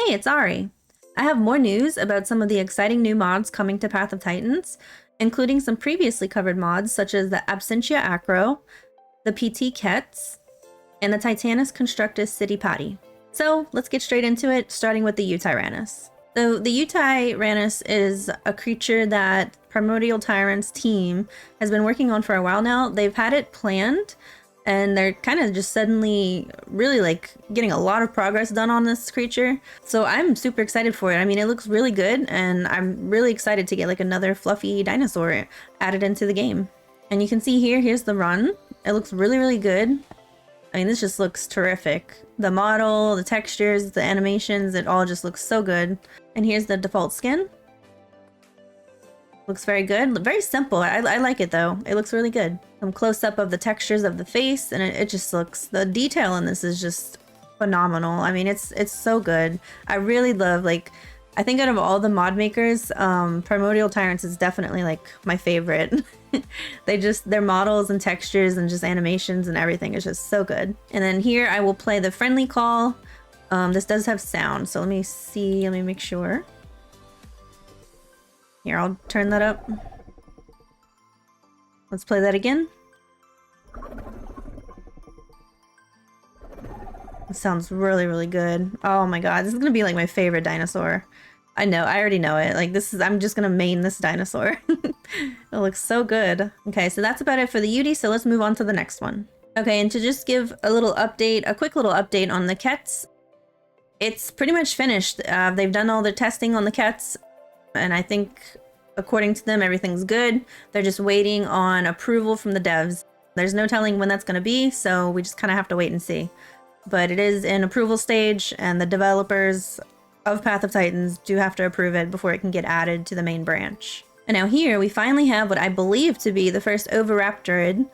Hey, it's Ari. I have more news about some of the exciting new mods coming to Path of Titans, including some previously covered mods such as the Absentia Acro, the PT Quetzal, and the Titanus Constructus Citipati. So let's get straight into it, starting with the YUTYRANNUS. So the YUTYRANNUS is a creature that Primordial Tyrant's team has been working on for a while now. They've had it planned, and they're kind of just suddenly really like getting a lot of progress done on this creature. So I'm super excited for it. I mean, it looks really good, and I'm really excited to get like another fluffy dinosaur added into the game. And you can see here's the run. It looks really, really good. I mean, this just looks terrific. The model, the textures, the animations, it all just looks so good. And here's the default skin. Looks very good. Very simple. I like it though. It looks really good. Some close up of the textures of the face, and it just looks, the detail in this is just phenomenal. I mean, it's so good. I really love, like, I think out of all the mod makers, Primordial Tyrants is definitely like my favorite. Their models and textures and just animations and everything is just so good. And then here I will play the friendly call. This does have sound, so let me see, let me make sure. Here, I'll turn that up. Let's play that again. It sounds really, really good. Oh my god, this is gonna be like my favorite dinosaur. I know, I already know it. Like, this is, I'm just gonna main this dinosaur. It looks so good. Okay, so that's about it for the Yuty, so let's move on to the next one. Okay, and to just give a little update, a quick little update on the Quetzal. It's pretty much finished. They've done all the testing on the Quetzal, and I think, according to them, everything's good. They're just waiting on approval from the devs. There's no telling when that's gonna be, so we just kind of have to wait and see. But it is in approval stage, and the developers of Path of Titans do have to approve it before it can get added to the main branch. And now here we finally have what I believe to be the first Oviraptorid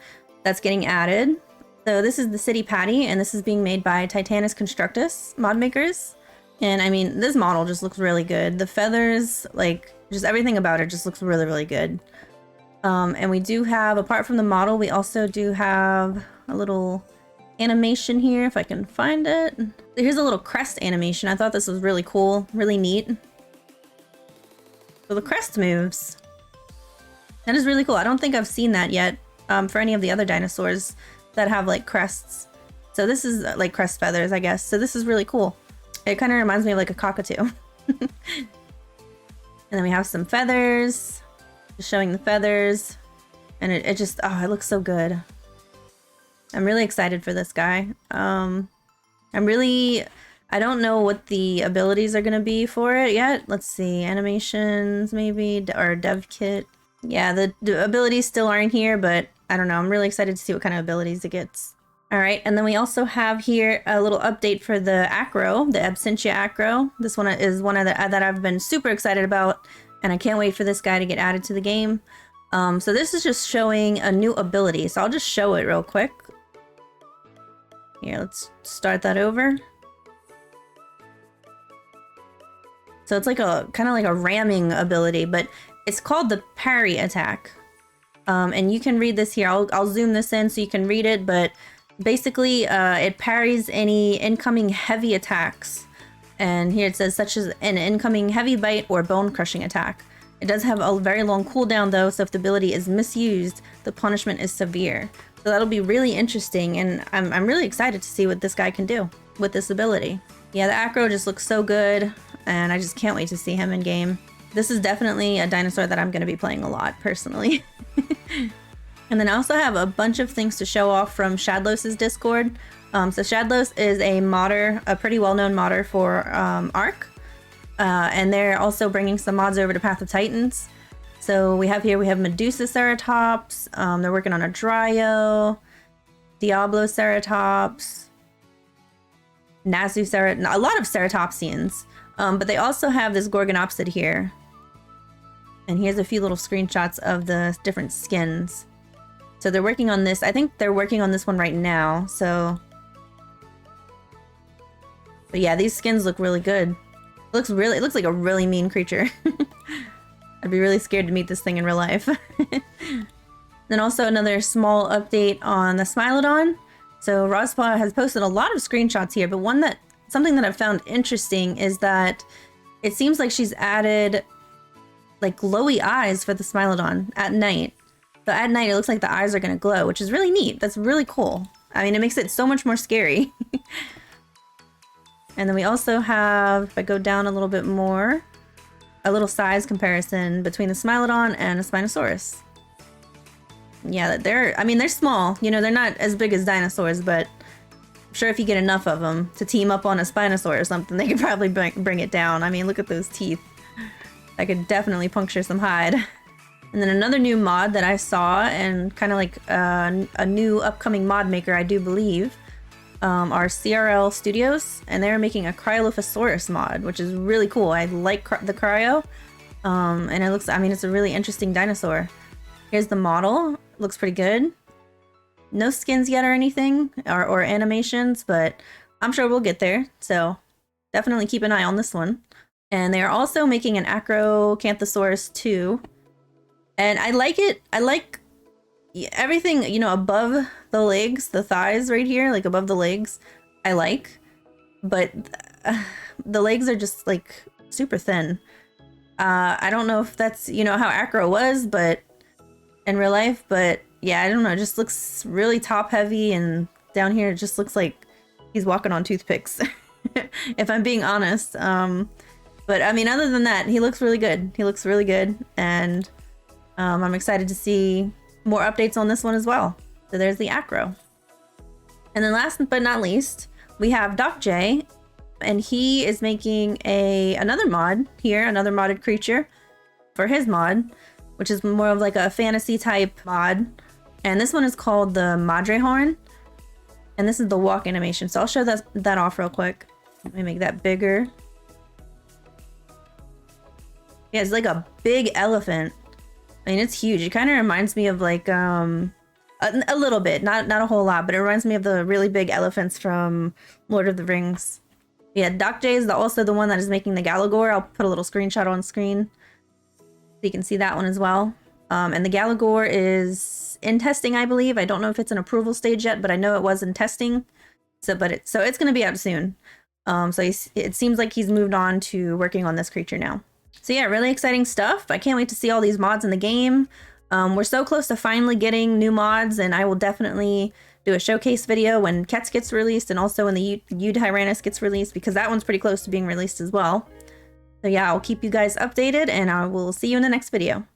that's getting added. So this is the Citipati, and this is being made by Titanus Constructus mod makers. And I mean, this model just looks really good. The feathers, like, just everything about it just looks really, really good. And we do have, apart from the model, we also do have a little animation here, if I can find it. Here's a little crest animation. I thought this was really cool, really neat. So the crest moves. That is really cool. I don't think I've seen that yet for any of the other dinosaurs that have like crests. So this is like crest feathers, I guess. So this is really cool. It kind of reminds me of like a cockatoo. And then we have some feathers, just showing the feathers. And it just, oh, it looks so good. I'm really excited for this guy. I don't know what the abilities are going to be for it yet. Let's see, animations maybe, or dev kit. Yeah, the abilities still aren't here, but I don't know. I'm really excited to see what kind of abilities it gets. All right, and then we also have here a little update for the Acro, the Absentia Acro. This one is one of the that I've been super excited about, and I can't wait for this guy to get added to the game. So this is just showing a new ability, so I'll just show it real quick. Here, let's start that over. So it's like a kind of like a ramming ability, but it's called the parry attack. And you can read this here. I'll zoom this in so you can read it, but basically it parries any incoming heavy attacks. And here it says such as an incoming heavy bite or bone crushing attack. It does have a very long cooldown though, so if the ability is misused, the punishment is severe. So that'll be really interesting, and I'm really excited to see what this guy can do with this ability. Yeah, the Acro just looks so good, and I just can't wait to see him in game. This is definitely a dinosaur that I'm going to be playing a lot, personally. And then I also have a bunch of things to show off from Shadlos's Discord. So Shadlos is a modder, a pretty well-known modder for Ark. And they're also bringing some mods over to Path of Titans. So we have Madrehorn. They're working on a Dryo, Diabloceratops, a lot of Ceratopsians. But they also have this Gorgonopsid here. And here's a few little screenshots of the different skins. So they're working on this. I think they're working on this one right now. So, but yeah, these skins look really good. It looks like a really mean creature. I'd be really scared to meet this thing in real life. Then also another small update on the Smilodon. So Rospa has posted a lot of screenshots here, but one that something that I've found interesting is that it seems like she's added like glowy eyes for the Smilodon at night. So at night, it looks like the eyes are going to glow, which is really neat. That's really cool. I mean, it makes it so much more scary. And then we also have, if I go down a little bit more, a little size comparison between the Smilodon and a Spinosaurus. Yeah, they're small. You know, they're not as big as dinosaurs, but I'm sure if you get enough of them to team up on a Spinosaur or something, they could probably bring it down. I mean, look at those teeth. I could definitely puncture some hide. And then another new mod that I saw, and kind of like a new upcoming mod maker, I do believe, are CRL Studios, and they're making a Cryolophosaurus mod, which is really cool. I like the cryo, and it looks, I mean, it's a really interesting dinosaur. Here's the model. Looks pretty good. No skins yet or anything, or animations, but I'm sure we'll get there. So definitely keep an eye on this one. And they are also making an Acrocanthosaurus 2. And I like it. I like everything, you know, above the legs, the thighs right here, like above the legs, I like. But the legs are just like super thin. I don't know if that's, you know, how Acro was, but in real life, but yeah, I don't know, it just looks really top heavy, and down here it just looks like he's walking on toothpicks, if I'm being honest. But I mean, other than that, he looks really good. He looks really good, and I'm excited to see more updates on this one as well. So there's the Acro. And then last but not least, we have DocJay, and he is making another mod here, another modded creature for his mod, which is more of like a fantasy type mod. And this one is called the Madrehorn, and this is the walk animation. So I'll show that off real quick. Let me make that bigger. Yeah, it's like a big elephant. I mean, it's huge. It kind of reminds me of like a little bit, not a whole lot, but it reminds me of the really big elephants from Lord of the Rings. Yeah, DocJay is also the one that is making the Galagor. I'll put a little screenshot on screen so you can see that one as well. And the Galagor is in testing, I believe. I don't know if it's an approval stage yet, but I know it was in testing. So it's going to be out soon. So it seems like he's moved on to working on this creature now. So yeah, really exciting stuff. I can't wait to see all these mods in the game. We're so close to finally getting new mods, and I will definitely do a showcase video when Quetz gets released, and also when the YUTYRANNUS gets released, because that one's pretty close to being released as well. So yeah, I'll keep you guys updated, and I will see you in the next video.